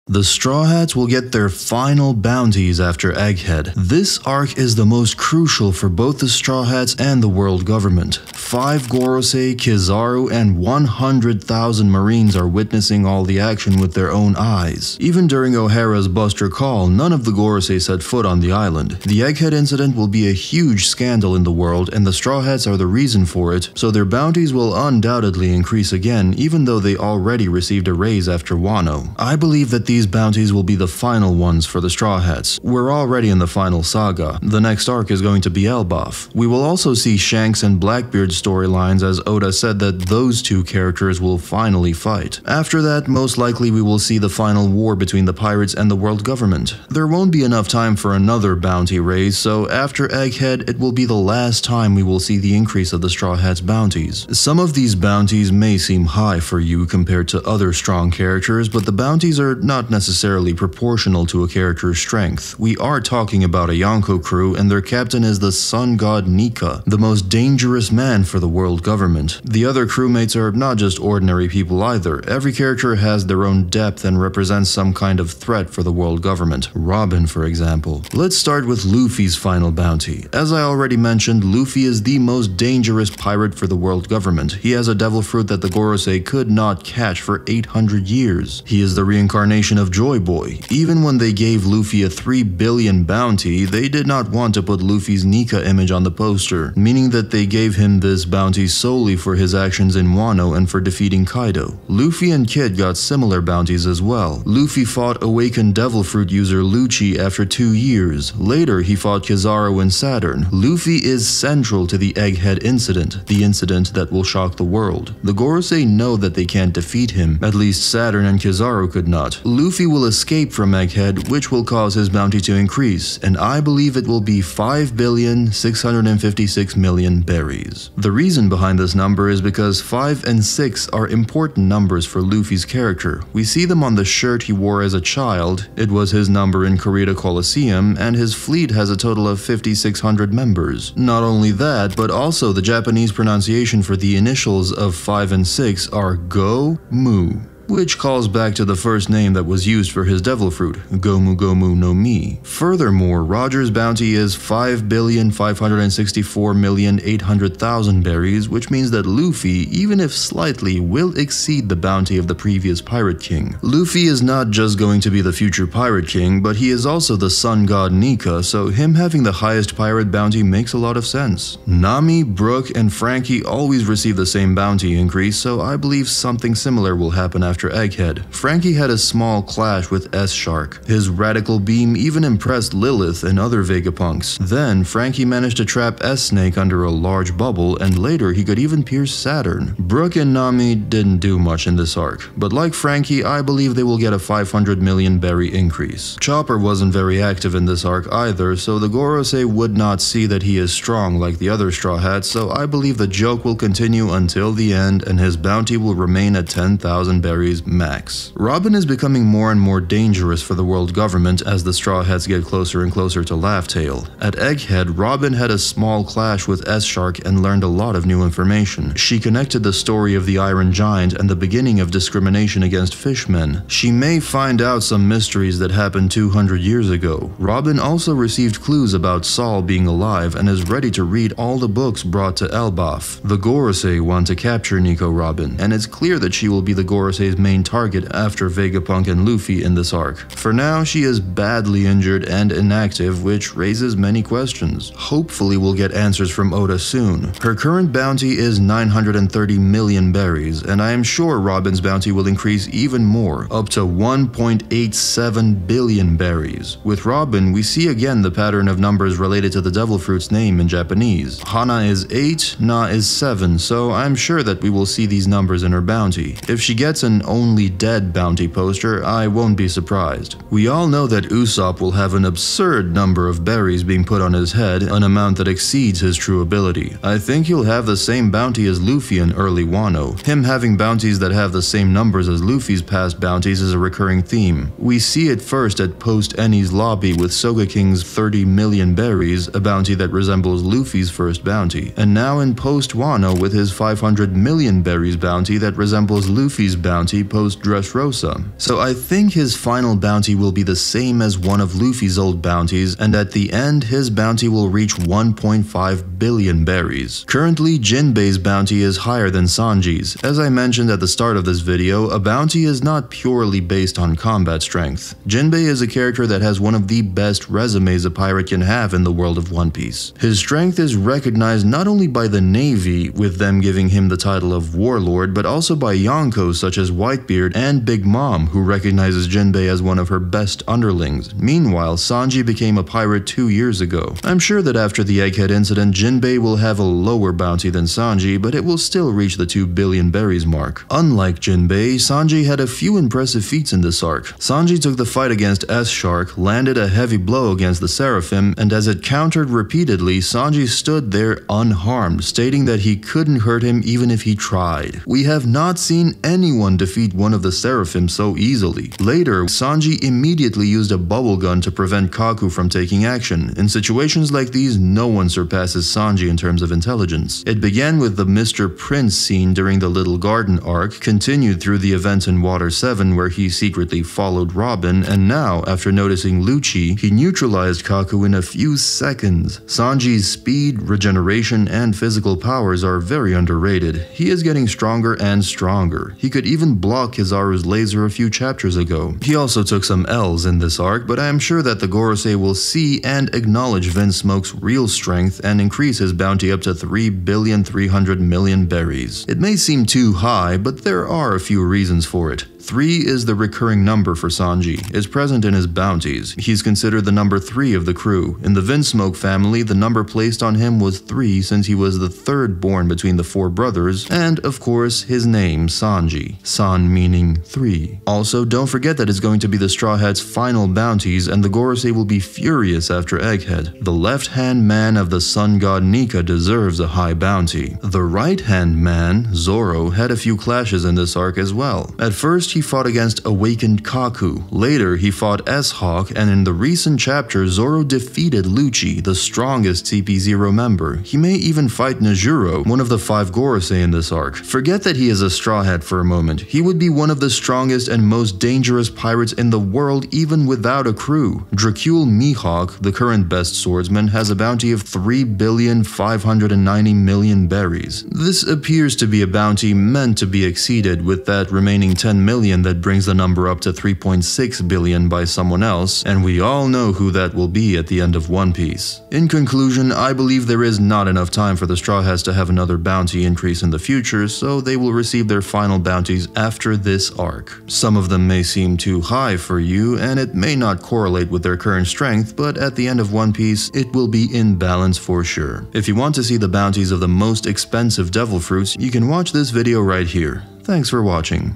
The Straw Hats will get their final bounties after Egghead. This arc is the most crucial for both the Straw Hats and the world government. 5 Gorosei, Kizaru, and 100,000 Marines are witnessing all the action with their own eyes. Even during O'Hara's Buster call, none of the Gorosei set foot on the island. The Egghead Incident will be a huge scandal in the world, and the Straw Hats are the reason for it, so their bounties will undoubtedly increase again, even though they already received a raise after Wano. I believe that these bounties will be the final ones for the Straw Hats. We're already in the final saga. The next arc is going to be Elbaf. We will also see Shanks and Blackbeard storylines, as Oda said that those two characters will finally fight. After that, most likely we will see the final war between the pirates and the world government. There won't be enough time for another bounty raise, so after Egghead, it will be the last time we will see the increase of the Straw Hats' bounties. Some of these bounties may seem high for you compared to other strong characters, but the bounties are not necessarily proportional to a character's strength. We are talking about a Yonko crew, and their captain is the sun god Nika, the most dangerous man for the world government. The other crewmates are not just ordinary people either. Every character has their own depth and represents some kind of threat for the world government. Robin, for example. Let's start with Luffy's final bounty. As I already mentioned, Luffy is the most dangerous pirate for the world government. He has a devil fruit that the Gorosei could not catch for 800 years. He is the reincarnation of Joy Boy. Even when they gave Luffy a 3 billion bounty, they did not want to put Luffy's Nika image on the poster, meaning that they gave him this bounty solely for his actions in Wano and for defeating Kaido. Luffy and Kid got similar bounties as well. Luffy fought awakened devil fruit user Lucci after 2 years. Later, he fought Kizaru and Saturn. Luffy is central to the Egghead Incident, the incident that will shock the world. The Gorosei know that they can't defeat him, at least Saturn and Kizaru could not. Luffy will escape from Egghead, which will cause his bounty to increase, and I believe it will be 5,656,000,000 berries. The reason behind this number is because 5 and 6 are important numbers for Luffy's character. We see them on the shirt he wore as a child, it was his number in Kurita Coliseum, and his fleet has a total of 5,600 members. Not only that, but also the Japanese pronunciation for the initials of 5 and 6 are Go-Mu, which calls back to the first name that was used for his devil fruit, Gomu Gomu no Mi. Furthermore, Roger's bounty is 5,564,800,000 berries, which means that Luffy, even if slightly, will exceed the bounty of the previous Pirate King. Luffy is not just going to be the future Pirate King, but he is also the sun god Nika, so him having the highest pirate bounty makes a lot of sense. Nami, Brook, and Frankie always receive the same bounty increase, so I believe something similar will happen after Egghead. Frankie had a small clash with S-Shark. His radical beam even impressed Lilith and other Vegapunks. Then, Frankie managed to trap S-Snake under a large bubble, and later he could even pierce Saturn. Brook and Nami didn't do much in this arc, but like Frankie, I believe they will get a 500 million berry increase. Chopper wasn't very active in this arc either, so the Gorosei would not see that he is strong like the other Straw Hats, so I believe the joke will continue until the end, and his bounty will remain at 10,000 berries max. Robin is becoming more and more dangerous for the world government as the Straw Hats get closer and closer to Laugh Tale. At Egghead, Robin had a small clash with S-Shark and learned a lot of new information. She connected the story of the Iron Giant and the beginning of discrimination against fishmen. She may find out some mysteries that happened 200 years ago. Robin also received clues about Saul being alive and is ready to read all the books brought to Elbaf. The Gorosei want to capture Nico Robin, and it's clear that she will be the Gorosei's main target after Vegapunk and Luffy in this arc. For now, she is badly injured and inactive, which raises many questions. Hopefully we'll get answers from Oda soon. Her current bounty is 930 million berries, and I am sure Robin's bounty will increase even more, up to 1.87 billion berries. With Robin, we see again the pattern of numbers related to the devil fruit's name in Japanese. Hana is 8, Na is 7, so I'm sure that we will see these numbers in her bounty. If she gets an only dead bounty poster, I won't be surprised. We all know that Usopp will have an absurd number of berries being put on his head, an amount that exceeds his true ability. I think he'll have the same bounty as Luffy in early Wano. Him having bounties that have the same numbers as Luffy's past bounties is a recurring theme. We see it first at post-Enies lobby with Sogeking's 30 million berries, a bounty that resembles Luffy's first bounty, and now in post-Wano with his 500 million berries bounty that resembles Luffy's bounty bounty post-Dressrosa. So I think his final bounty will be the same as one of Luffy's old bounties, and at the end his bounty will reach 1.5 billion berries. Currently, Jinbei's bounty is higher than Sanji's. As I mentioned at the start of this video, a bounty is not purely based on combat strength. Jinbei is a character that has one of the best resumes a pirate can have in the world of One Piece. His strength is recognized not only by the Navy, with them giving him the title of Warlord, but also by Yonkos such as Whitebeard and Big Mom, who recognizes Jinbei as one of her best underlings. Meanwhile, Sanji became a pirate 2 years ago. I'm sure that after the Egghead Incident, Jinbei will have a lower bounty than Sanji, but it will still reach the 2 billion berries mark. Unlike Jinbei, Sanji had a few impressive feats in this arc. Sanji took the fight against S-Shark, landed a heavy blow against the Seraphim, and as it countered repeatedly, Sanji stood there unharmed, stating that he couldn't hurt him even if he tried. We have not seen anyone defeat one of the Seraphim so easily. Later, Sanji immediately used a bubble gun to prevent Kaku from taking action. In situations like these, no one surpasses Sanji in terms of intelligence. It began with the Mr. Prince scene during the Little Garden arc, continued through the events in Water 7 where he secretly followed Robin, and now, after noticing Lucci, he neutralized Kaku in a few seconds. Sanji's speed, regeneration, and physical powers are very underrated. He is getting stronger and stronger. He could even block Kizaru's laser a few chapters ago. He also took some L's in this arc, but I am sure that the Gorosei will see and acknowledge Vince Smoke's real strength and increase his bounty up to 3,300,000,000 berries. It may seem too high, but there are a few reasons for it. 3 is the recurring number for Sanji. It's present in his bounties. He's considered the number 3 of the crew. In the Vince Smoke family, the number placed on him was 3 since he was the third born between the 4 brothers, and of course, his name, Sanji. San meaning 3. Also, don't forget that it's going to be the Straw Hat's final bounties, and the Gorosei will be furious after Egghead. The left-hand man of the sun god Nika deserves a high bounty. The right-hand man, Zoro, had a few clashes in this arc as well. At first, he fought against awakened Kaku. Later, he fought S-Hawk, and in the recent chapter, Zoro defeated Lucci, the strongest CP0 member. He may even fight Nejuro, one of the 5 Gorosei in this arc. Forget that he is a Straw Hat for a moment. He would be one of the strongest and most dangerous pirates in the world even without a crew. Dracule Mihawk, the current best swordsman, has a bounty of 3,590,000,000 berries. This appears to be a bounty meant to be exceeded, with that remaining 10 million that brings the number up to 3.6 billion by someone else, and we all know who that will be at the end of One Piece. In conclusion, I believe there is not enough time for the Straw Hats to have another bounty increase in the future, so they will receive their final bounties after this arc. Some of them may seem too high for you, and it may not correlate with their current strength, but at the end of One Piece, it will be in balance for sure. If you want to see the bounties of the most expensive devil fruits, you can watch this video right here. Thanks for watching.